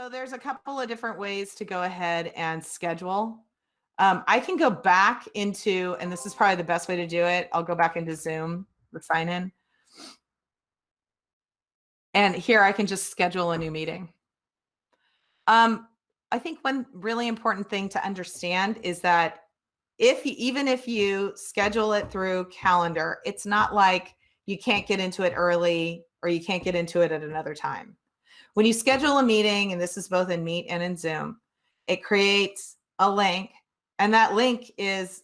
So there's a couple of different ways to go ahead and schedule. I can go back into, and this is probably the best way to do it. I'll go back into Zoom, the sign in. And here I can just schedule a new meeting. I think one really important thing to understand is that even if you schedule it through calendar, it's not like you can't get into it early or you can't get into it at another time. When you schedule a meeting, and this is both in Meet and in Zoom, it creates a link, and that link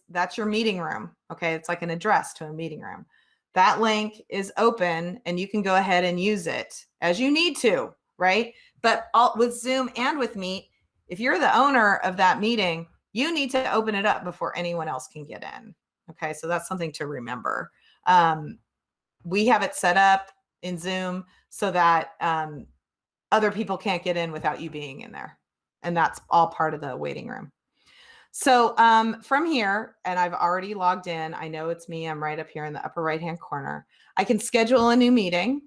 that's your meeting room. Okay, it's like an address to a meeting room. That link is open and you can go ahead and use it as you need to, right? But with Zoom and with Meet, if you're the owner of that meeting, you need to open it up before anyone else can get in. Okay, so that's something to remember. We have it set up in Zoom so that other people can't get in without you being in there. And that's all part of the waiting room. So from here, and I've already logged in, I know it's me, I'm right up here in the upper right-hand corner. I can schedule a new meeting.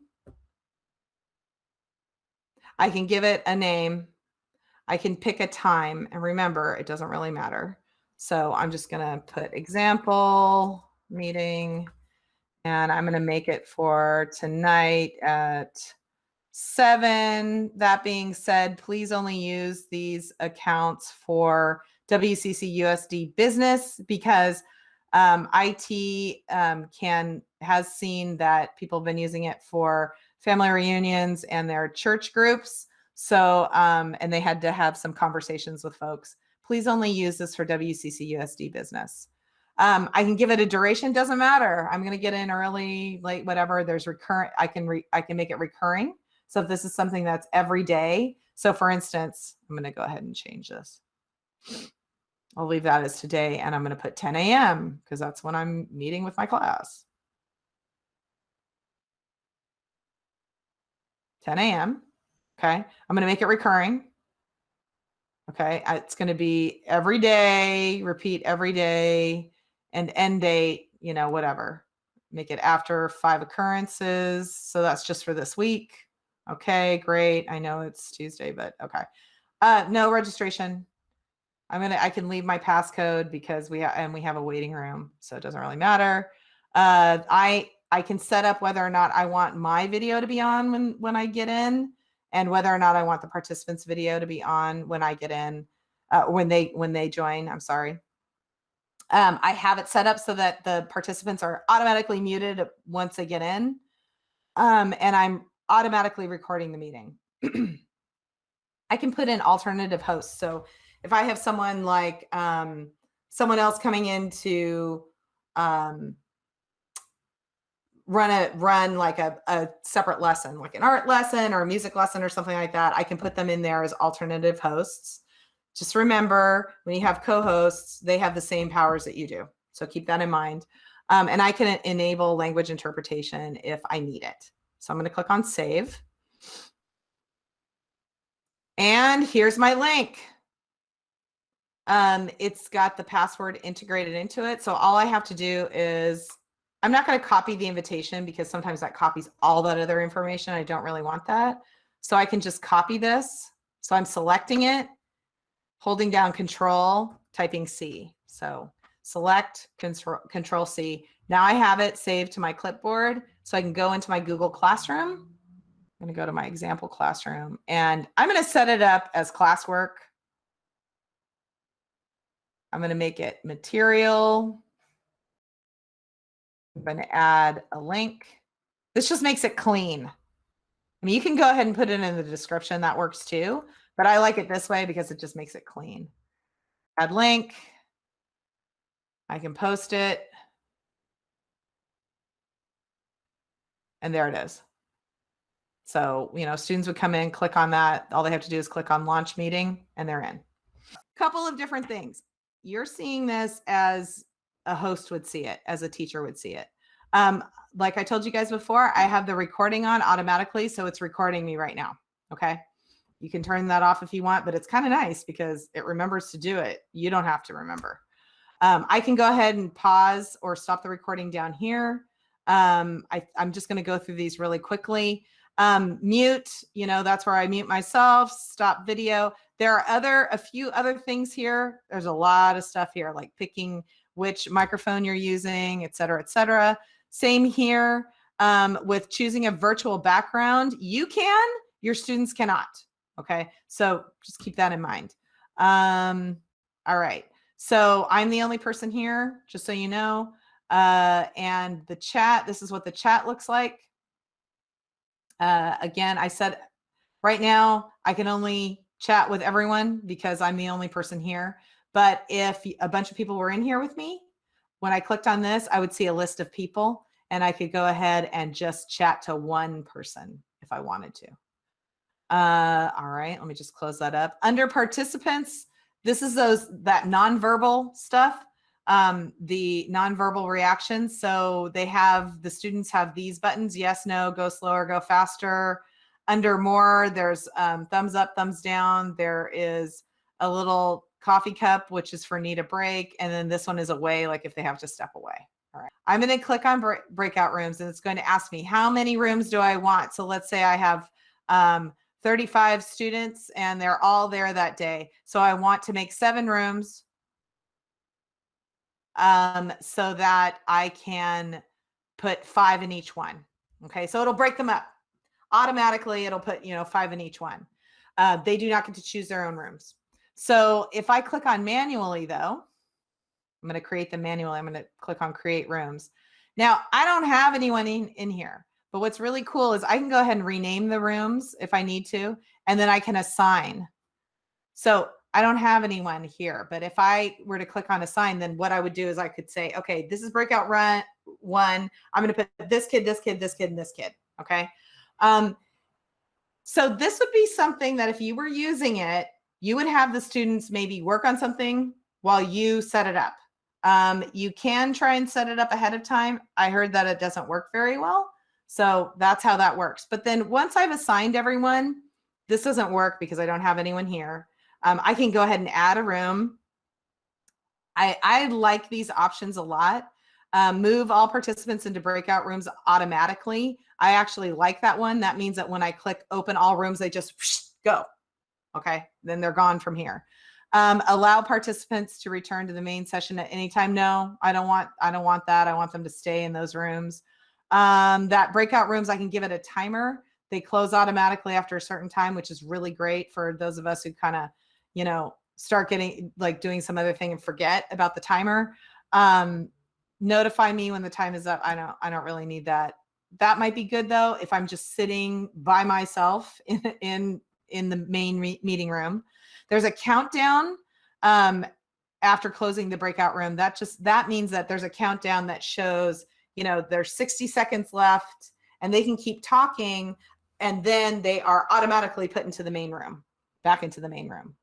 I can give it a name. I can pick a time, and remember, it doesn't really matter. So I'm just gonna put example meeting, and I'm gonna make it for tonight at 7. That being said, please only use these accounts for WCC USD business, because IT has seen that people have been using it for family reunions and their church groups. So, and they had to have some conversations with folks. Please only use this for WCC USD business. I can give it a duration, doesn't matter. I'm going to get in early, late, whatever. There's recurrent, I can make it recurring. So if this is something that's every day, so for instance, I'm going to go ahead and change this. I'll leave that as today, and I'm going to put 10 a.m. because that's when I'm meeting with my class. 10 a.m. Okay. I'm going to make it recurring. Okay. It's going to be every day, repeat every day, and end date, whatever. Make it after 5 occurrences. So that's just for this week. Okay, great. I know it's Tuesday, but okay. No registration. I can leave my passcode because we have a waiting room, so it doesn't really matter. I can set up whether or not I want my video to be on when I get in, and whether or not I want the participants' video to be on when I get in, when they join. I'm sorry. I have it set up so that the participants are automatically muted once they get in, and I'm automatically recording the meeting. I can put in alternative hosts. So if I have someone like someone else coming in to run like a separate lesson, like an art lesson or a music lesson or something like that, I can put them in there as alternative hosts. Just remember, when you have co-hosts, they have the same powers that you do. So keep that in mind. And I can enable language interpretation if I need it. So I'm going to click on save. And here's my link. It's got the password integrated into it. So all I have to do is, I'm not going to copy the invitation because sometimes that copies all that other information. I don't really want that. So I can just copy this. So I'm selecting it, holding down Control, typing C. So select, Control C. Now I have it saved to my clipboard, so I can go into my Google Classroom. I'm going to go to my example classroom, and I'm going to set it up as classwork. I'm going to make it material. I'm going to add a link. This just makes it clean. I mean, you can go ahead and put it in the description. That works too, but I like it this way because it just makes it clean. Add link. I can post it. And there it is. So, students would come in, click on that. All they have to do is click on launch meeting, and they're in. Couple of different things. You're seeing this as a host would see it, as a teacher would see it. Like I told you guys before, I have the recording on automatically, so it's recording me right now. Okay. You can turn that off if you want, but it's kind of nice because it remembers to do it. You don't have to remember. I can go ahead and pause or stop the recording down here. I'm just going to go through these really quickly. Mute, you know, that's where I mute myself. Stop video. There are a few other things here. There's a lot of stuff here, like picking which microphone you're using, et cetera, et cetera. Same here with choosing a virtual background. You can, your students cannot. Okay, so just keep that in mind. All right, so I'm the only person here, just so you know. And the chat, this is what the chat looks like. Again, I said right now I can only chat with everyone because I'm the only person here. But if a bunch of people were in here with me, when I clicked on this, I would see a list of people and I could go ahead and just chat to one person if I wanted to. All right, let me just close that up. Under participants, this is that nonverbal stuff, the nonverbal reactions. So the students have these buttons: yes, no, go slower, go faster. Under more, there's thumbs up, thumbs down. There is a little coffee cup, which is for need a break. And then this one is away, like if they have to step away. All right, I'm going to click on breakout rooms, and it's going to ask me how many rooms do I want. So let's say I have 35 students and they're all there that day. So I want to make 7 rooms so that I can put 5 in each one. Okay, so it'll break them up. Automatically, it'll put, 5 in each one. They do not get to choose their own rooms. So if I click on manually, though, I'm going to create them manually. I'm going to click on create rooms. Now, I don't have anyone in here. But what's really cool is I can go ahead and rename the rooms if I need to, and then I can assign. So I don't have anyone here, but if I were to click on assign, then what I would do is I could say, okay, this is breakout run 1. I'm going to put this kid, this kid, this kid, and this kid. Okay. So this would be something that if you were using it, you would have the students maybe work on something while you set it up. You can try and set it up ahead of time. I heard that it doesn't work very well. So that's how that works. But then once I've assigned everyone, this doesn't work because I don't have anyone here. I can go ahead and add a room. I like these options a lot. Move all participants into breakout rooms automatically. I actually like that one. That means that when I click open all rooms, they just go. Okay, then they're gone from here. Allow participants to return to the main session at any time. No, I don't want that. I want them to stay in those rooms. That breakout rooms, I can give it a timer. They close automatically after a certain time, which is really great for those of us who kind of, start getting like doing some other thing and forget about the timer. Notify me when the time is up. I don't really need that. That might be good though if I'm just sitting by myself in the main meeting room. There's a countdown after closing the breakout room. That means that there's a countdown that shows, there's 60 seconds left and they can keep talking, and then they are automatically put into the main room, back into the main room,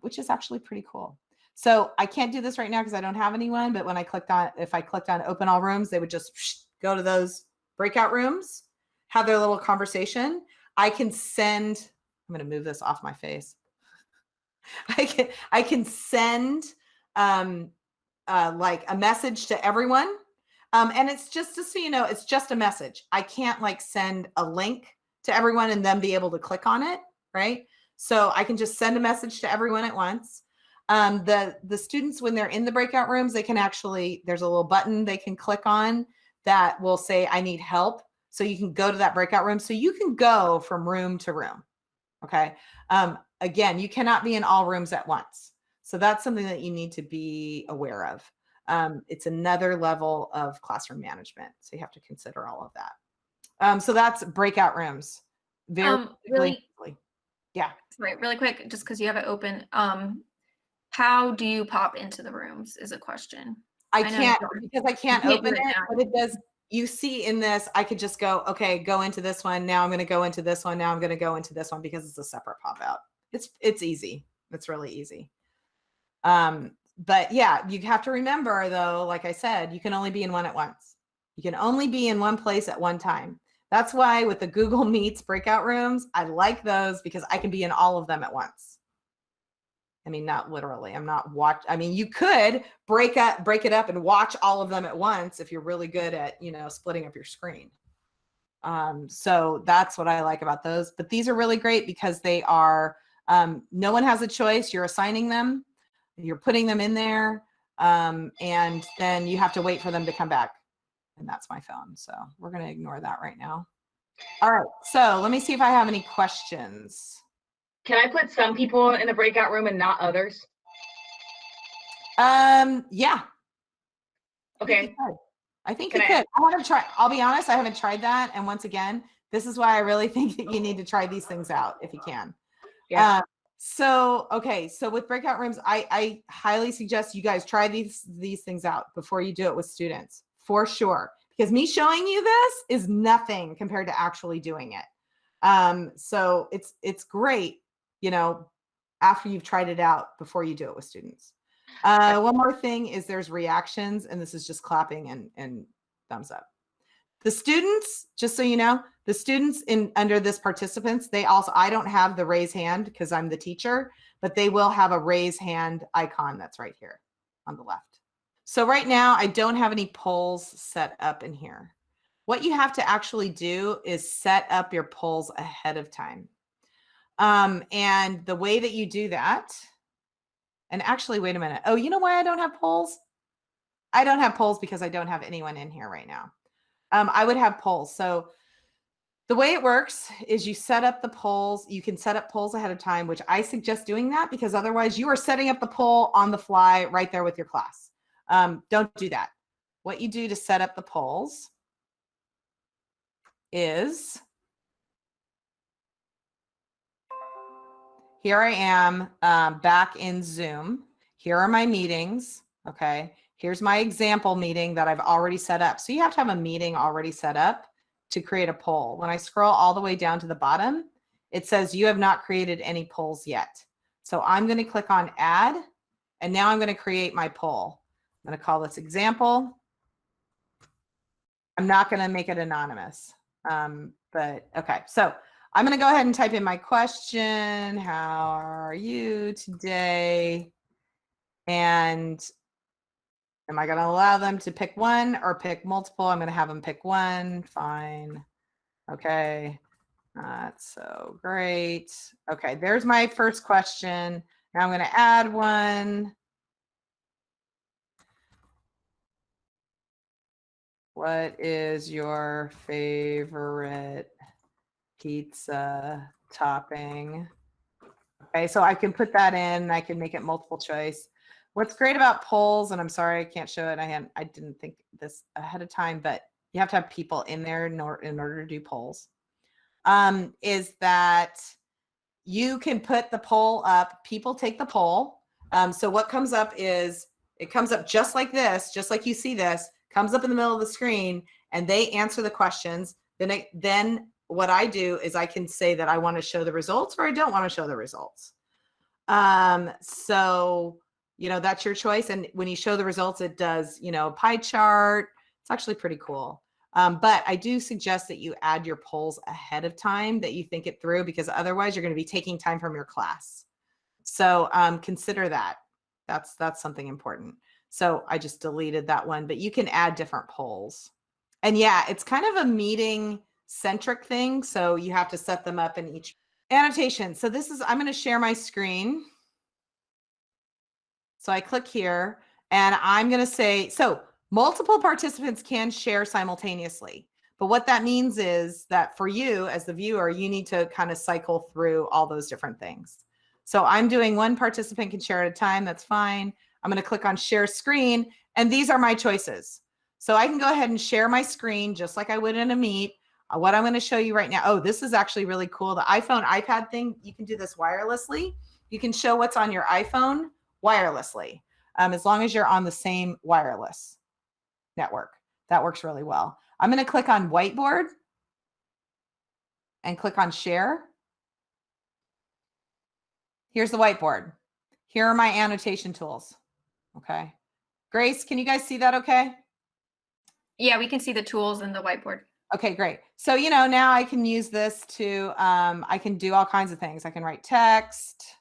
which is actually pretty cool. So I can't do this right now because I don't have anyone, but when if I clicked on open all rooms, they would just go to those breakout rooms, have their little conversation. I can send, I'm going to move this off my face. I can send like a message to everyone. And it's just so you know, it's just a message. I can't like send a link to everyone and then be able to click on it, right? So I can just send a message to everyone at once. The students, when they're in the breakout rooms, they can actually, there's a little button they can click on that will say, I need help. So you can go to that breakout room. So you can go from room to room. Okay. Again, you cannot be in all rooms at once. So that's something that you need to be aware of. It's another level of classroom management. So you have to consider all of that. So that's breakout rooms. Really, yeah. Sorry, really quick, just because you have it open. How do you pop into the rooms is a question. I can't because I can't open it, but it does. You see in this, I could just go, okay, go into this one. Now I'm going to go into this one. Now I'm going to go into this one because it's a separate pop out. It's easy. It's really easy. But yeah, you have to remember though, like I said, you can only be in one at once. You can only be in one place at one time. That's why with the Google Meets breakout rooms, I like those because I can be in all of them at once. I mean, not literally. You could break it up and watch all of them at once if you're really good at, splitting up your screen. So that's what I like about those. But these are really great because they are, no one has a choice. You're assigning them, you're putting them in there, and then you have to wait for them to come back. And that's my phone. So we're going to ignore that right now. All right. So let me see if I have any questions. Can I put some people in the breakout room and not others? Yeah. Okay. I think you could. I haven't tried. I'll be honest, I haven't tried that. And once again, this is why I really think that you need to try these things out if you can. Yeah. So, okay. So with breakout rooms, I highly suggest you guys try these things out before you do it with students, for sure. Because me showing you this is nothing compared to actually doing it. So it's great, you know, after you've tried it out before you do it with students. One more thing is there's reactions, and this is just clapping and thumbs up. The students, just so you know, the students in under this participants, they also, I don't have the raise hand because I'm the teacher, but they will have a raise hand icon that's right here on the left. So right now I don't have any polls set up in here. What you have to actually do is set up your polls ahead of time. And the way that you do that, and actually, wait a minute. Oh, you know why I don't have polls? I don't have polls because I don't have anyone in here right now. I would have polls. So the way it works is you set up the polls. You can set up polls ahead of time, which I suggest doing that because otherwise you are setting up the poll on the fly right there with your class. Don't do that. What you do to set up the polls is, here I am back in Zoom. Here are my meetings. Okay. Here's my example meeting that I've already set up. So you have to have a meeting already set up to create a poll. When I scroll all the way down to the bottom, it says you have not created any polls yet. So I'm going to click on add, and now I'm going to create my poll. I'm going to call this example. I'm not going to make it anonymous, but okay. So I'm going to go ahead and type in my question. How are you today? And am I going to allow them to pick one or pick multiple? I'm going to have them pick one. Fine. Okay. That's so great. Okay. There's my first question. Now I'm going to add one. What is your favorite pizza topping? Okay, so I can put that in. I can make it multiple choice. What's great about polls, and I'm sorry I can't show it. I didn't think this ahead of time, but you have to have people in there in order to do polls. Is that you can put the poll up. People take the poll. So what comes up is, it comes up just like this, just like you see this, comes up in the middle of the screen, and they answer the questions. Then what I do is I can say that I want to show the results or I don't want to show the results. So, you know, that's your choice. And when you show the results, it does, you know, a pie chart. It's actually pretty cool. But I do suggest that you add your polls ahead of time, that you think it through, because otherwise you're going to be taking time from your class. So consider that. That's something important. So I just deleted that one, but you can add different polls. And yeah, it's kind of a meeting centric thing. So you have to set them up in each annotation. So this is, I'm going to share my screen. So I click here and I'm going to say, so multiple participants can share simultaneously. But what that means is that for you as the viewer, you need to kind of cycle through all those different things. So I'm doing one participant can share at a time. That's fine. I'm going to click on share screen, and these are my choices. So I can go ahead and share my screen just like I would in a Meet. What I'm going to show you right now. Oh, this is actually really cool. The iPhone, iPad thing, you can do this wirelessly. You can show what's on your iPhone wirelessly, as long as you're on the same wireless network. That works really well. I'm going to click on whiteboard and click on share. Here's the whiteboard. Here are my annotation tools. Okay. Grace, can you guys see that okay? Yeah, we can see the tools in the whiteboard. Okay, great. So, you know, now I can use this to, I can do all kinds of things. I can write text.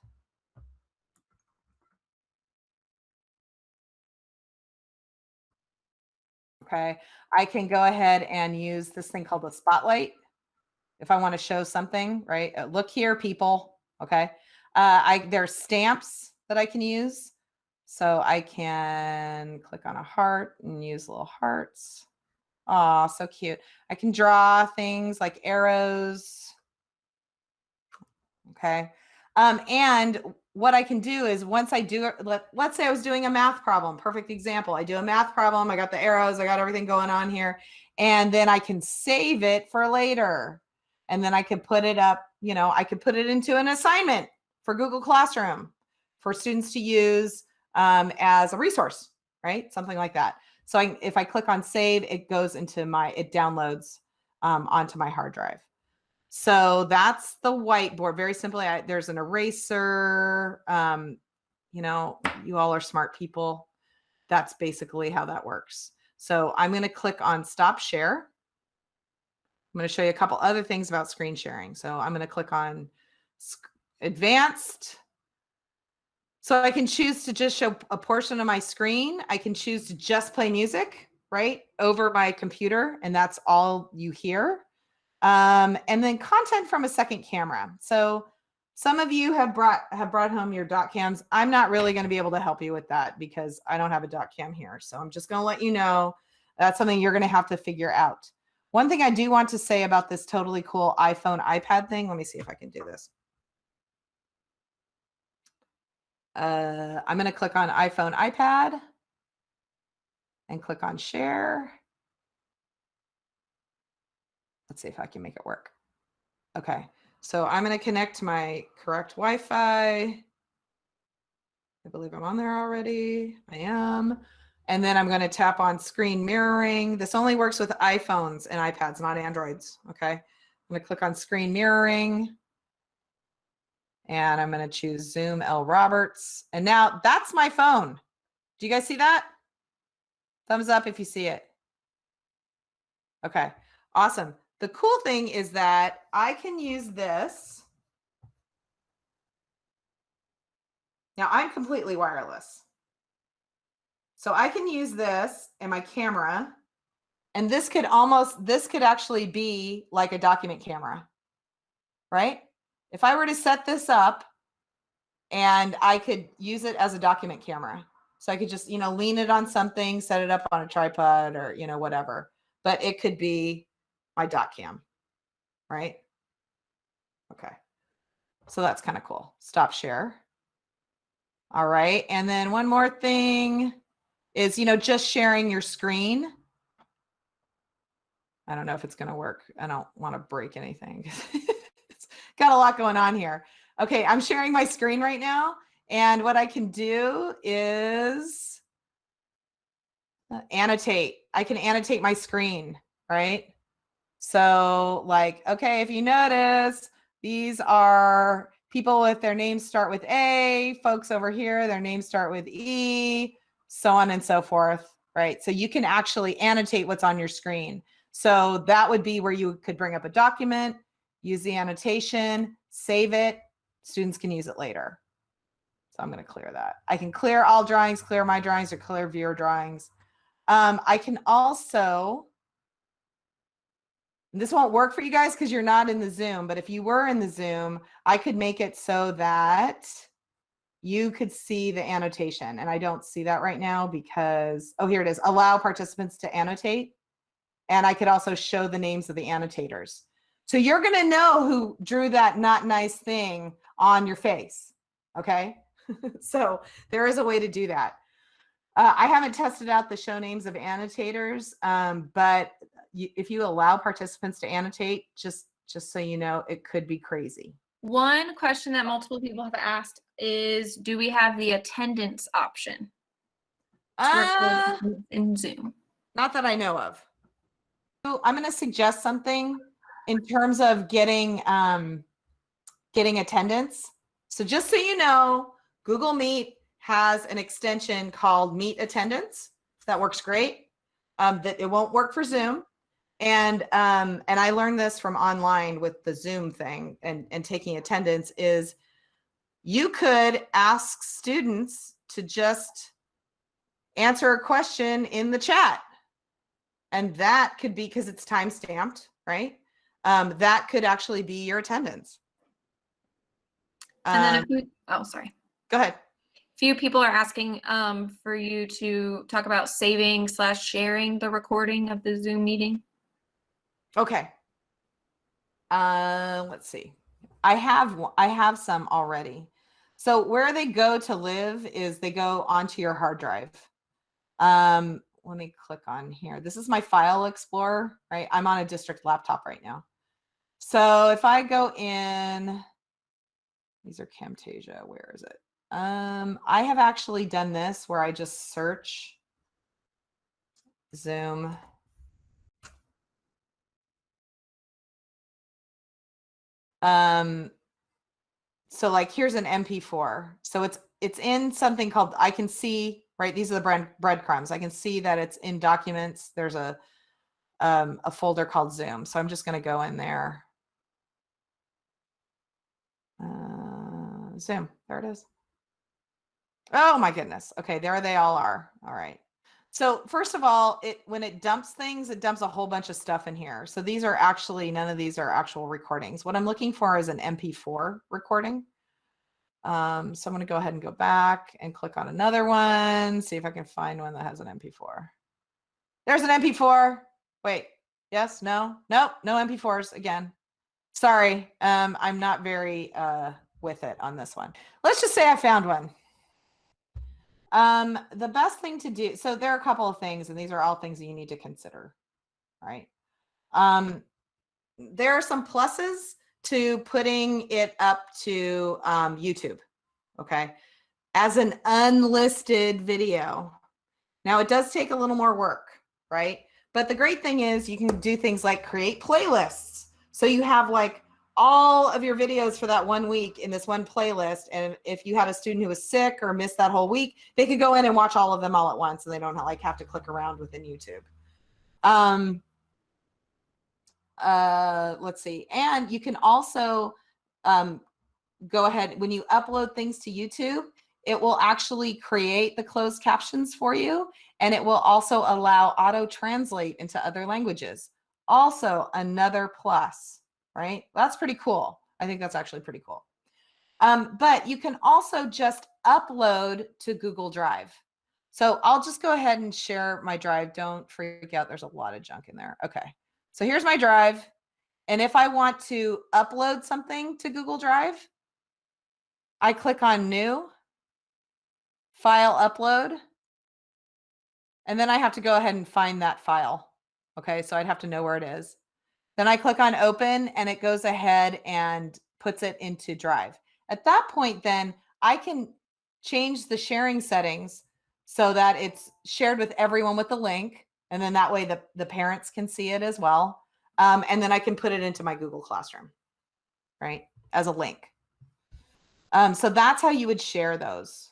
Okay. I can go ahead and use this thing called the spotlight. If I want to show something, right? Look here, people. Okay. There's stamps that I can use. So I can click on a heart and use little hearts. Oh, so cute. I can draw things like arrows. Okay. And what I can do is once I do it, let's say I was doing a math problem, perfect example. I do a math problem. I got the arrows. I got everything going on here. And then I can save it for later. And then I could put it up, I could put it into an assignment for Google Classroom for students to use as a resource, right? Something like that. So if I click on save, it goes into it downloads onto my hard drive. So that's the whiteboard. Very simply, there's an eraser. You all are smart people. That's basically how that works. So I'm going to click on stop share. I'm going to show you a couple other things about screen sharing. So I'm going to click on advanced. So I can choose to just show a portion of my screen. I can choose to just play music, right, over my computer, and that's all you hear. And then content from a second camera. So some of you have brought home your dot cams. I'm not really going to be able to help you with that because I don't have a dot cam here. So I'm just going to let you know that's something you're going to have to figure out. One thing I do want to say about this totally cool iPhone, iPad thing. Let me see if I can do this. I'm going to click on iPhone, iPad and click on share. Let's see if I can make it work. Okay, so I'm going to connect to my correct Wi-Fi. I believe I'm on there already. I am. And then I'm going to tap on screen mirroring. This only works with iPhones and iPads, not Androids. Okay, I'm going to click on screen mirroring. And I'm going to choose Zoom L. Roberts. And now that's my phone. Do you guys see that? Thumbs up if you see it. Okay, awesome. The cool thing is that I can use this. Now I'm completely wireless. So I can use this and my camera, and this could actually be like a document camera, right? If I were to set this up and I could use it as a document camera. So I could just, lean it on something, set it up on a tripod or, whatever, but it could be my dot cam, right? Okay. So that's kind of cool. Stop share. All right. And then one more thing is, just sharing your screen. I don't know if it's going to work. I don't want to break anything. It's got a lot going on here. Okay. I'm sharing my screen right now. And what I can do is annotate. I can annotate my screen, right? So okay, if you notice, these are people with their names start with A, folks over here, their names start with E, so on and so forth, right? So you can actually annotate what's on your screen. So that would be where you could bring up a document, use the annotation, save it. Students can use it later. So I'm going to clear that. I can clear all drawings, clear my drawings, or clear viewer drawings. I can also, this won't work for you guys because you're not in the Zoom, but if you were in the Zoom, I could make it so that you could see the annotation. And I don't see that right now because, oh, here it is. Allow participants to annotate. And I could also show the names of the annotators. So you're going to know who drew that not nice thing on your face. Okay. So there is a way to do that. I haven't tested out the show names of annotators, but if you allow participants to annotate, just so you know, it could be crazy. One question that multiple people have asked is, do we have the attendance option in Zoom? Not that I know of. So I'm going to suggest something in terms of getting attendance. So just so you know, Google Meet has an extension called Meet Attendance. That works great. That it won't work for Zoom. And I learned this from online with the Zoom thing and taking attendance is you could ask students to just answer a question in the chat. And that could be because it's time stamped, right? That could actually be your attendance. And then oh, sorry. Go ahead. Few people are asking for you to talk about saving/sharing the recording of the Zoom meeting. Okay. Let's see. I have some already. So where they go to live is they go onto your hard drive. Let me click on here. This is my file explorer, right? I'm on a district laptop right now. So if I go in, these are Camtasia, where is it? I have actually done this where I just search Zoom. So like here's an MP4. So it's in something called, I can see, right? These are the breadcrumbs. I can see that it's in documents. There's a folder called Zoom. So I'm just going to go in there. Zoom, there it is. Oh my goodness. Okay, there they all are. All right. So first of all, when it dumps things, it dumps a whole bunch of stuff in here. So these are actually, none of these are actual recordings. What I'm looking for is an MP4 recording. So I'm going to go ahead and go back and click on another one, see if I can find one that has an MP4. There's an MP4. Wait, yes, no, nope, no MP4s again. Sorry, I'm not very with it on this one. Let's just say I found one. The best thing to do, so there are a couple of things, and these are all things that you need to consider, right? There are some pluses to putting it up to YouTube, okay, as an unlisted video. Now it does take a little more work, right? But the great thing is you can do things like create playlists. So you have like all of your videos for that 1 week in this one playlist. And if you had a student who was sick or missed that whole week, they could go in and watch all of them all at once, and they don't like have to click around within YouTube. Let's see. And you can also go ahead, when you upload things to YouTube, it will actually create the closed captions for you, and it will also allow auto translate into other languages. Also another plus, right? That's pretty cool. I think that's actually pretty cool. But you can also just upload to Google Drive. So I'll just go ahead and share my drive. Don't freak out. There's a lot of junk in there. Okay. So here's my drive. And if I want to upload something to Google Drive, I click on New, File Upload, and then I have to go ahead and find that file. Okay, so I'd have to know where it is. Then I click on Open, and it goes ahead and puts it into Drive. At that point, then I can change the sharing settings so that it's shared with everyone with the link, and then that way the parents can see it as well. And then I can put it into my Google Classroom, right, as a link. So that's how you would share those.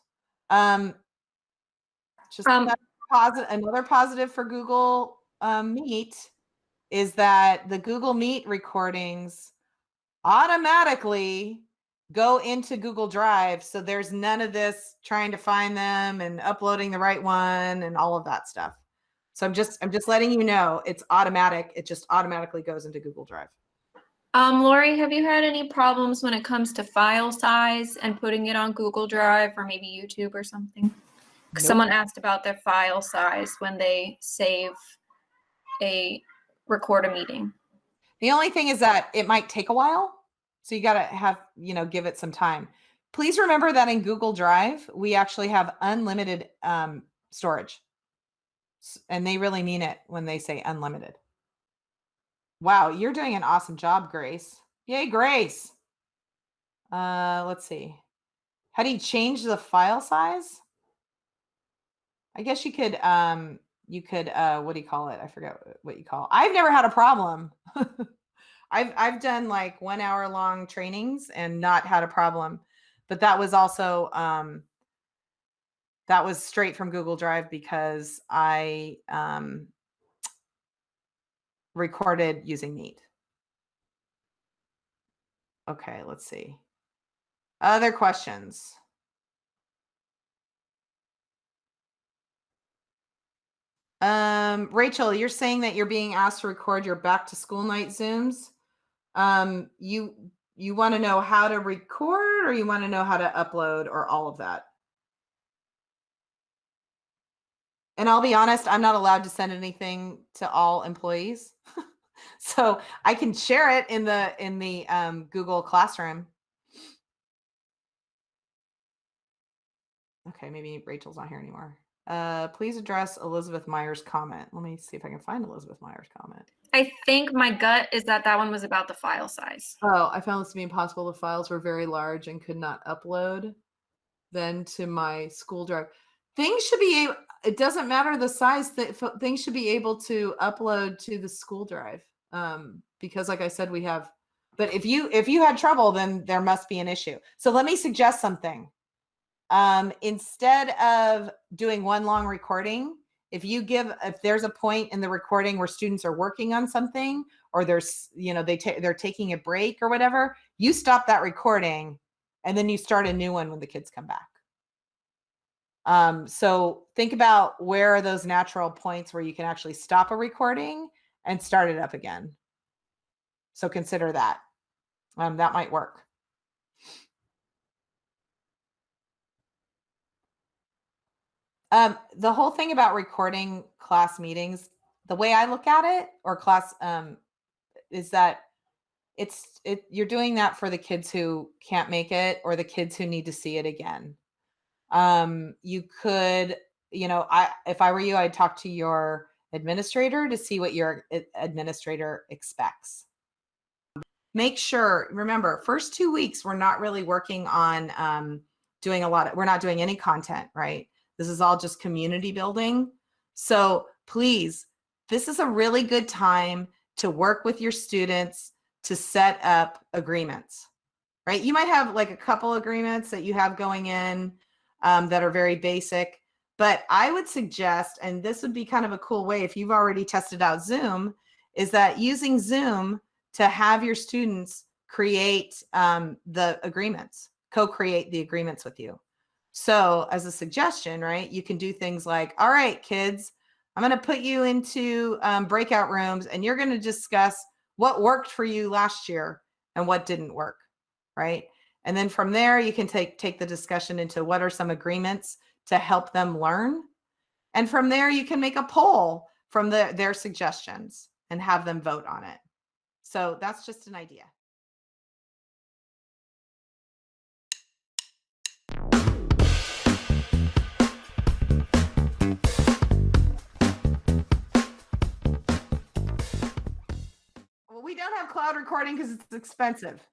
Just another positive for Google Meet is that the Google Meet recordings automatically go into Google Drive. So there's none of this trying to find them and uploading the right one and all of that stuff. So I'm just letting you know it's automatic. It just automatically goes into Google Drive. Lori, have you had any problems when it comes to file size and putting it on Google Drive or maybe YouTube or something? Nope. Someone asked about their file size when they record a meeting. The only thing is that it might take a while. So you got to have, give it some time. Please remember that in Google Drive, we actually have unlimited storage. And they really mean it when they say unlimited. Wow, you're doing an awesome job, Grace. Yay, Grace. Let's see. How do you change the file size? I guess you could, what do you call it? I forget what you call it. I've never had a problem. I've done like 1 hour long trainings and not had a problem, but that was also, that was straight from Google Drive because I recorded using Meet. Okay, let's see. Other questions? Rachel, you're saying that you're being asked to record your back to school night Zooms. You want to know how to record, or you want to know how to upload, or all of that? And I'll be honest, I'm not allowed to send anything to all employees. So I can share it in the Google Classroom. Okay, maybe Rachel's not here anymore. Please address Elizabeth Meyer's comment. Let me see if I can find Elizabeth Meyer's comment. I think my gut is that one was about the file size. Oh, I found this to be impossible. The files were very large and could not upload then to my school drive. Things should be able, it doesn't matter the size, that things should be able to upload to the school drive. Because like I said, we have, but if you had trouble, then there must be an issue. So let me suggest something. Instead of doing one long recording, if there's a point in the recording where students are working on something, or there's, they're taking a break or whatever, you stop that recording and then you start a new one when the kids come back. So think about where are those natural points where you can actually stop a recording and start it up again. So consider that. That might work. The whole thing about recording class meetings, the way I look at it, or class, is that you're doing that for the kids who can't make it, or the kids who need to see it again. You could, if I were you, I'd talk to your administrator to see what your administrator expects. Make sure, remember, first 2 weeks, we're not really working on we're not doing any content, right? This is all just community building. So please, this is a really good time to work with your students to set up agreements, right? You might have like a couple agreements that you have going in that are very basic, but I would suggest, and this would be kind of a cool way if you've already tested out Zoom, is that using Zoom to have your students create the agreements, co-create the agreements with you. So as a suggestion, right, you can do things like, all right, kids, I'm going to put you into breakout rooms and you're going to discuss what worked for you last year and what didn't work, right? And then from there, you can take the discussion into what are some agreements to help them learn. And from there, you can make a poll from their suggestions and have them vote on it. So that's just an idea. Well, we don't have cloud recording because it's expensive.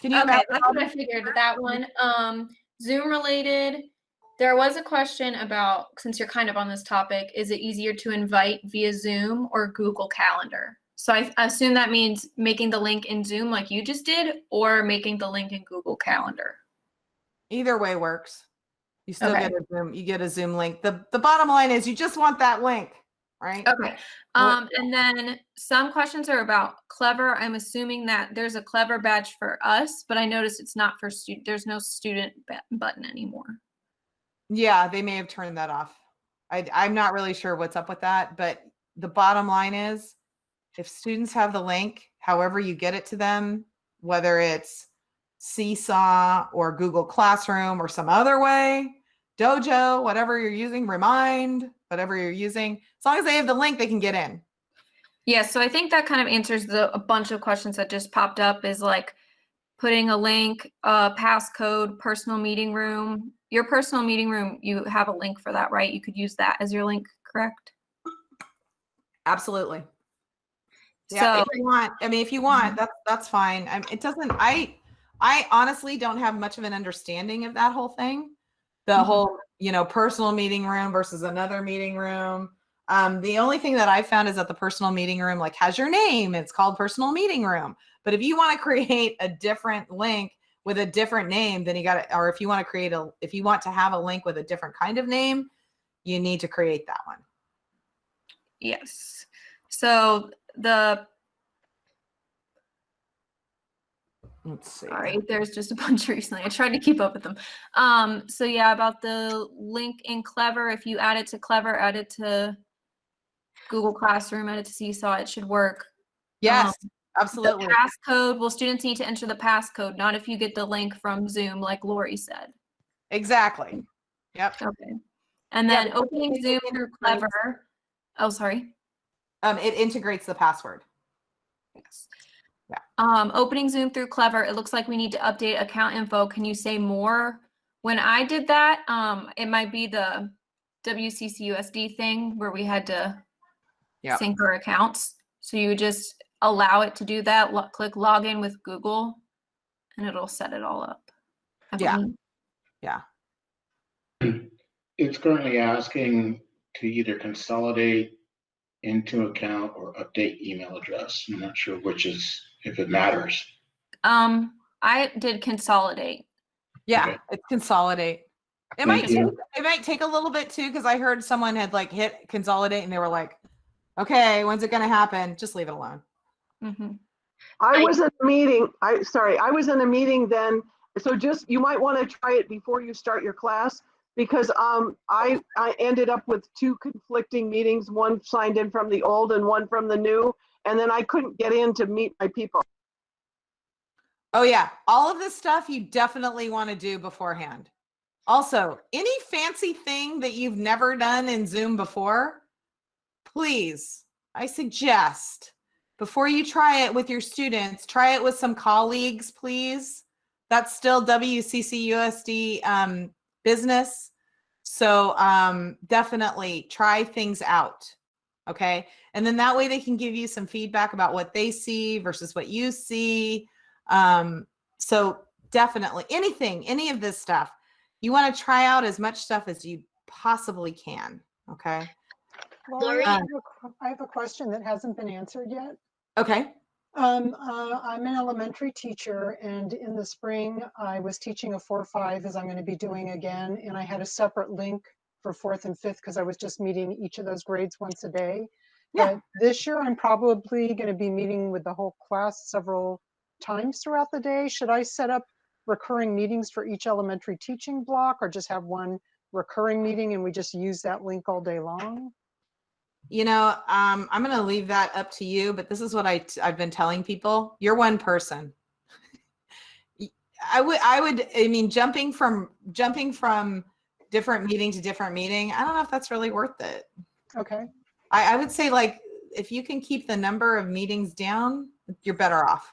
Can you Okay, that's what I figured. That one, Zoom related. There was a question about, since you're kind of on this topic, is it easier to invite via Zoom or Google Calendar? So I assume that means making the link in Zoom like you just did, or making the link in Google Calendar. Either way works. You still get a Zoom. You get a Zoom link. The bottom line is you just want that link, right? Okay. And then some questions are about Clever. I'm assuming that there's a Clever badge for us, but I noticed it's not for student. There's no student button anymore. Yeah, they may have turned that off. I'm not really sure what's up with that, but the bottom line is if students have the link, however you get it to them, whether it's Seesaw or Google Classroom or some other way, Dojo, whatever you're using, Remind, whatever you're using, as long as they have the link, they can get in. Yeah, so I think that kind of answers a bunch of questions that just popped up, is like putting a link, passcode, personal meeting room. Your personal meeting room, you have a link for that, right? You could use that as your link, correct? Absolutely. Yeah, So, if you want, I mean, if you want, that's fine. It doesn't, I honestly don't have much of an understanding of that whole thing. The whole, personal meeting room versus another meeting room. The only thing that I found is that the personal meeting room like has your name. It's called personal meeting room. But if you want to create a different link with a different name, then you got to, or if you want to have a link with a different kind of name, you need to create that one. yes. So let's see. Sorry, there's just a bunch recently. I tried to keep up with them. So yeah, about the link in Clever, if you add it to Clever, add it to Google Classroom, edit to Seesaw, it should work. Yes, absolutely. The passcode, well, students need to enter the passcode, not if you get the link from Zoom, like Lori said. Exactly. Yep. Okay. And Yeah, then opening Zoom through Clever. Oh, sorry. It integrates the password. Yes. Yeah. Opening Zoom through Clever, it looks like we need to update account info. Can you say more? When I did that, it might be the WCCUSD thing where we had to sync our accounts. So you just allow it to do that, click login with Google, and it'll set it all up. Yeah. Yeah. It's currently asking to either consolidate into account or update email address. I'm not sure which is, if it matters. I did consolidate. Yeah, Okay. it's consolidate. It Thank you. might take a little bit too, because I heard someone had like hit consolidate and they were like, okay, when's it gonna happen? Just leave it alone. Mm-hmm. I was in a meeting. I was in a meeting then. So just, you might want to try it before you start your class, because I ended up with two conflicting meetings, one signed in from the old and one from the new, and then I couldn't get in to meet my people. Oh yeah, all of this stuff you definitely want to do beforehand. Also, any fancy thing that you've never done in Zoom before, please, I suggest before you try it with your students, try it with some colleagues, please. That's still WCCUSD business. So definitely try things out. Okay. And then that way they can give you some feedback about what they see versus what you see. So definitely any of this stuff, you want to try out as much stuff as you possibly can. Okay. Lori, I have a question that hasn't been answered yet. Okay. I'm an elementary teacher, and in the spring I was teaching a 4-5, as I'm going to be doing again, and I had a separate link for 4th and 5th because I was just meeting each of those grades once a day. Yeah. But this year I'm probably going to be meeting with the whole class several times throughout the day. Should I set up recurring meetings for each elementary teaching block, or just have one recurring meeting and we just use that link all day long? You know, I'm going to leave that up to you, but this is what I've been telling people. You're one person. I mean, jumping from different meeting to different meeting, I don't know if that's really worth it. Okay. I would say, like, if you can keep the number of meetings down, you're better off.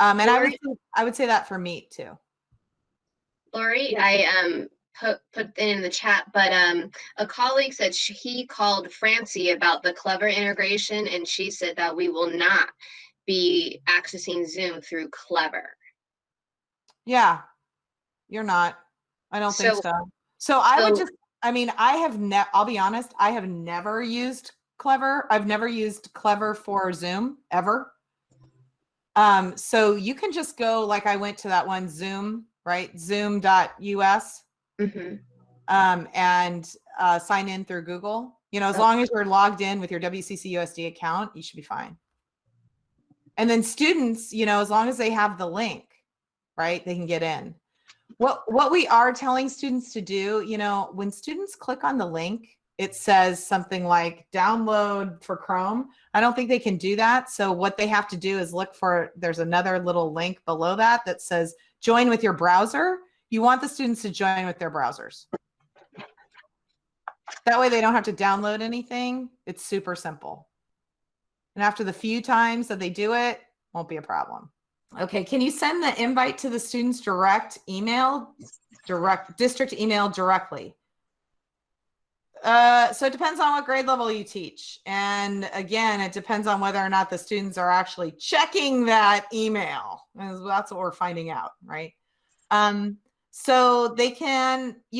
And Lori, I would say that for Meet too. Lori, I put it in the chat, but a colleague said he called Francie about the Clever integration, and she said that we will not be accessing Zoom through Clever. Yeah, you're not. I don't think so. So I would just, I mean, I'll be honest, I have never used Clever. I've never used Clever for Zoom ever. So you can just go, like I went to that one Zoom, right? Zoom.us. Mm-hmm. And sign in through Google. You know, as long as you're logged in with your WCCUSD account, you should be fine. And then students, you know, as long as they have the link, right, they can get in. What we are telling students to do, you know, when students click on the link, it says something like download for Chrome. I don't think they can do that. So what they have to do is look for, there's another little link below that says join with your browser. You want the students to join with their browsers. That way they don't have to download anything. It's super simple. And after the few times that they do it, won't be a problem. Okay, can you send the invite to the students district email directly? So it depends on what grade level you teach. And again, it depends on whether or not the students are actually checking that email. That's what we're finding out, right? So you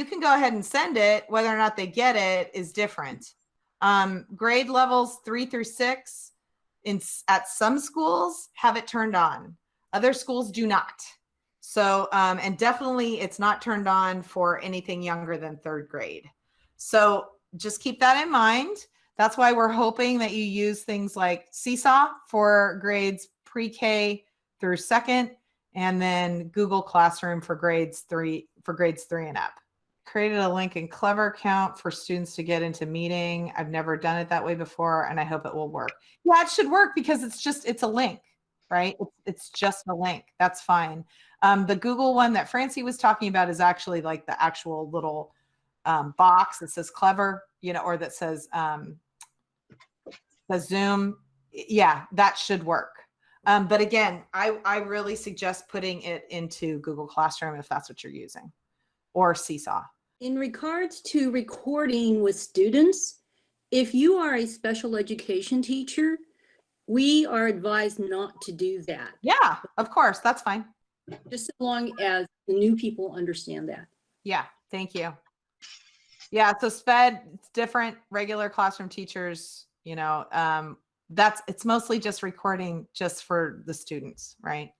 can go ahead and send it. Whether or not they get it is different. Grade levels 3 through 6 at some schools have it turned on. Other schools do not. So, and definitely it's not turned on for anything younger than 3rd grade. So just keep that in mind. That's why we're hoping that you use things like Seesaw for grades pre-K through 2nd, and then Google Classroom for grades 3 and up. created a link in Clever account for students to get into meeting. I've never done it that way before, and I hope it will work. Yeah, it should work because it's a link, right? It's just a link. That's fine. The Google one that Francie was talking about is actually like the actual little box that says Clever, you know, or that says the Zoom. Yeah, that should work. But again, I really suggest putting it into Google Classroom if that's what you're using, or Seesaw. In regards to recording with students, if you are a special education teacher, we are advised not to do that, Yeah, of course, that's fine. just as long as the new people understand that. Yeah, thank you. Yeah, so SPED, it's different. Regular classroom teachers, you know, it's mostly just recording just for the students, right?